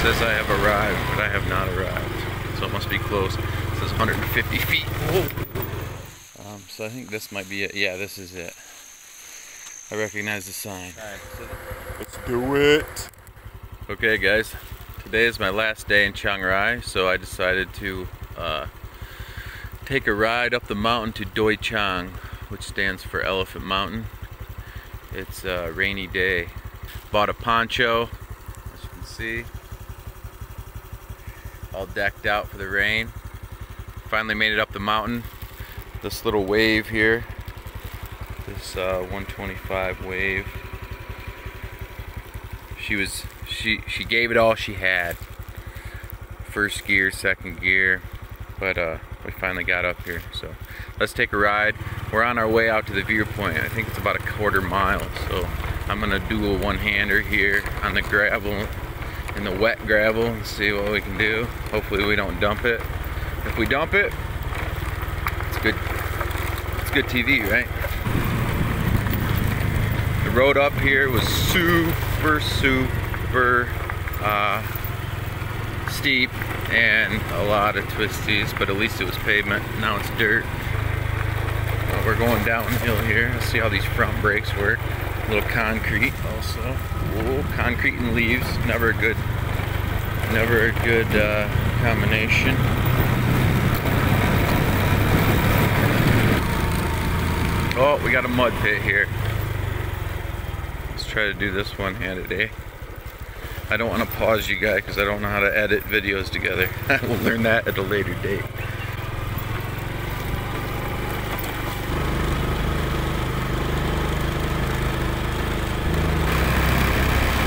says I have arrived, but I have not arrived. So it must be close. It says 150 feet. Whoa. So I think this might be it. Yeah, this is it. I recognize the sign. Alright, so let's do it. Okay guys, today is my last day in Chiang Rai, so I decided to take a ride up the mountain to Doi Chang, which stands for Elephant Mountain. It's a rainy day. Bought a poncho, as you can see, all decked out for the rain. Finally made it up the mountain. This little wave here, this 125 wave. She gave it all she had. First gear, second gear, but we finally got up here. So let's take a ride. We're on our way out to the viewpoint. I think it's about a quarter mile. So I'm gonna do a one-hander here on the gravel, in the wet gravel, and see what we can do. Hopefully we don't dump it. If we dump it, it's good. It's good TV, right? The road up here was super steep and a lot of twisties, but at least it was pavement. Now it's dirt. We're going downhill here. Let's see how these front brakes work. A little concrete also. Whoa, concrete and leaves. Never a good combination. Oh, we got a mud pit here. Let's try to do this one-handed, eh? I don't want to pause you guys because I don't know how to edit videos together. I will learn that at a later date.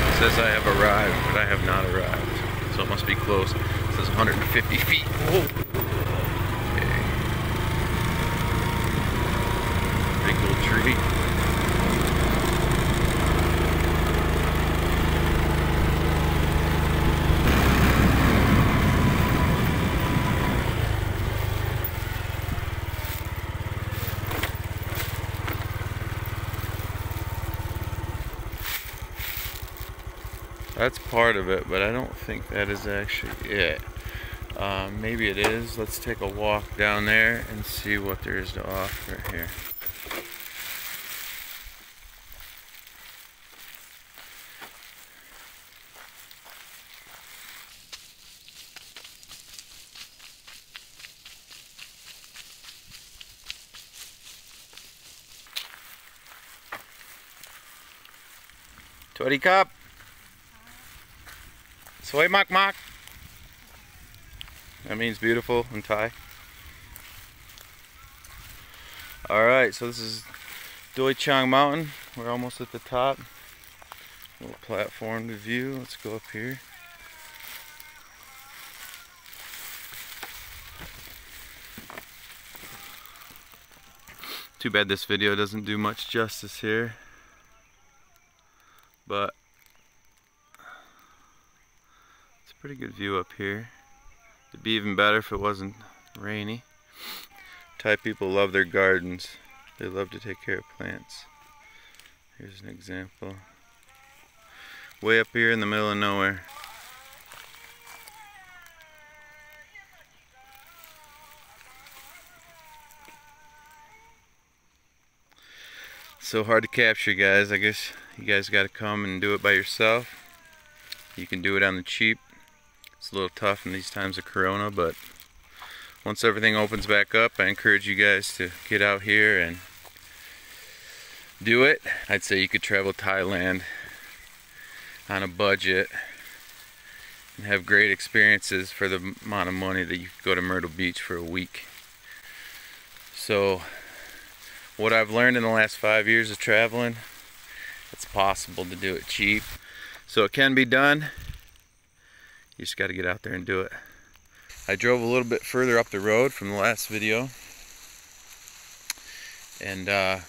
It says I have arrived, but I have not arrived. So it must be close. It says 150 feet. Whoa. Okay. Pretty cool tree. That's part of it, but I don't think that is actually it. Maybe it is. Let's take a walk down there and see what there is to offer here. Toddy Cup. Soy mak mak. That means beautiful in Thai. Alright, so this is Doi Chang Mountain. We're almost at the top. Little platform to view. Let's go up here. Too bad this video doesn't do much justice here. But pretty good view up here. It'd be even better if it wasn't rainy. Thai people love their gardens. They love to take care of plants. Here's an example. Way up here in the middle of nowhere. So hard to capture, guys. I guess you guys got to come and do it by yourself. You can do it on the cheap. It's a little tough in these times of Corona, but once everything opens back up, I encourage you guys to get out here and do it. I'd say you could travel Thailand on a budget and have great experiences for the amount of money that you could go to Myrtle Beach for a week. So what I've learned in the last 5 years of traveling, it's possible to do it cheap. So it can be done. You just got to get out there and do it. I drove a little bit further up the road from the last video, and I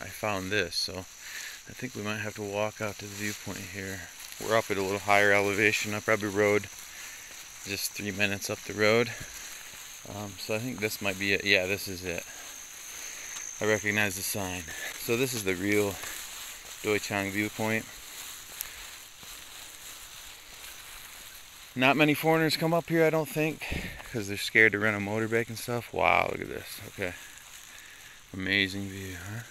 found this. So I think we might have to walk out to the viewpoint here. We're up at a little higher elevation. I probably rode just 3 minutes up the road. So I think this might be it. Yeah, this is it. I recognize the sign. So this is the real Doi Chang viewpoint. Not many foreigners come up here, I don't think, because they're scared to rent a motorbike and stuff. Wow, look at this. Okay. Amazing view, huh?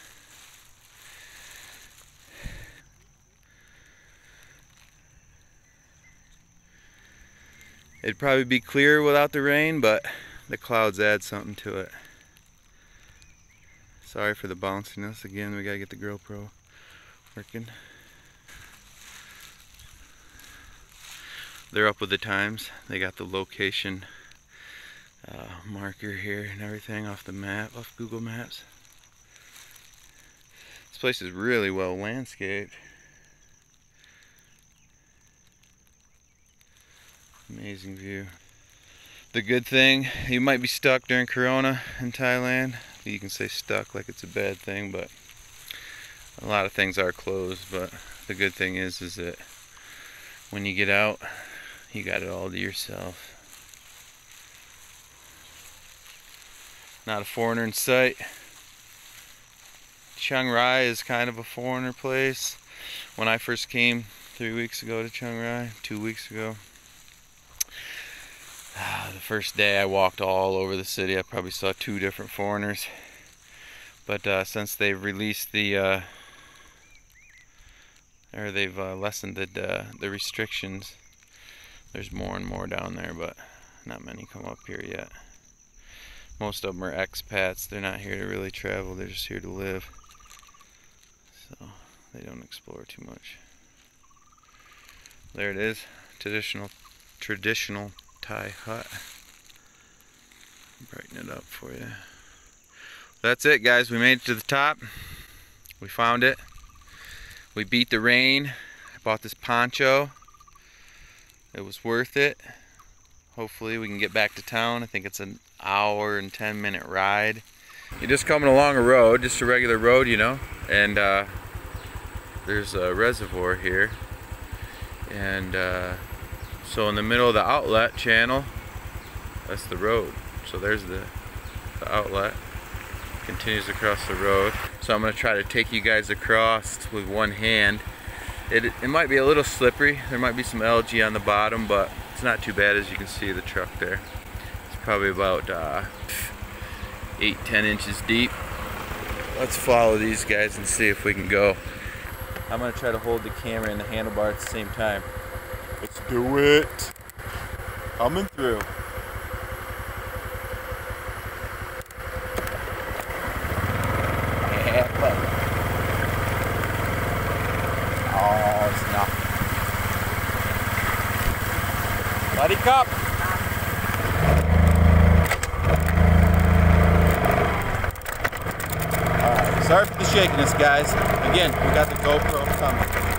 It'd probably be clear without the rain, but the clouds add something to it. Sorry for the bounciness. Again, we gotta get the GoPro working. They're up with the times. They got the location marker here and everything off the map, off Google Maps. This place is really well landscaped. Amazing view. The good thing, you might be stuck during Corona in Thailand. You can say stuck like it's a bad thing, but a lot of things are closed. But the good thing is that when you get out, you got it all to yourself. Not a foreigner in sight. Chiang Rai is kind of a foreigner place. When I first came 3 weeks ago to Chiang Rai, 2 weeks ago, the first day I walked all over the city. I probably saw 2 different foreigners. But since they've released the, or they've lessened the restrictions, there's more and more down there, but not many come up here yet. Most of them are expats. They're not here to really travel. They're just here to live. So they don't explore too much. There it is. Traditional Thai hut. Brighten it up for you. That's it, guys. We made it to the top. We found it. We beat the rain. I bought this poncho. It was worth it. Hopefully we can get back to town. I think it's an hour and 10-minute ride. You're just coming along a road, just a regular road, you know, and there's a reservoir here. And so in the middle of the outlet channel, that's the road. So there's the outlet. Continues across the road. So I'm going to try to take you guys across with one hand. It might be a little slippery. There might be some algae on the bottom, but it's not too bad. As you can see the truck there. It's probably about 8-10 inches deep. Let's follow these guys and see if we can go. I'm going to try to hold the camera and the handlebar at the same time. Let's do it. Coming through. Yeah, buddy. Oh, it's not. Buddy cup. Alright, sorry for the shakiness, guys. Again, we got the GoPro coming.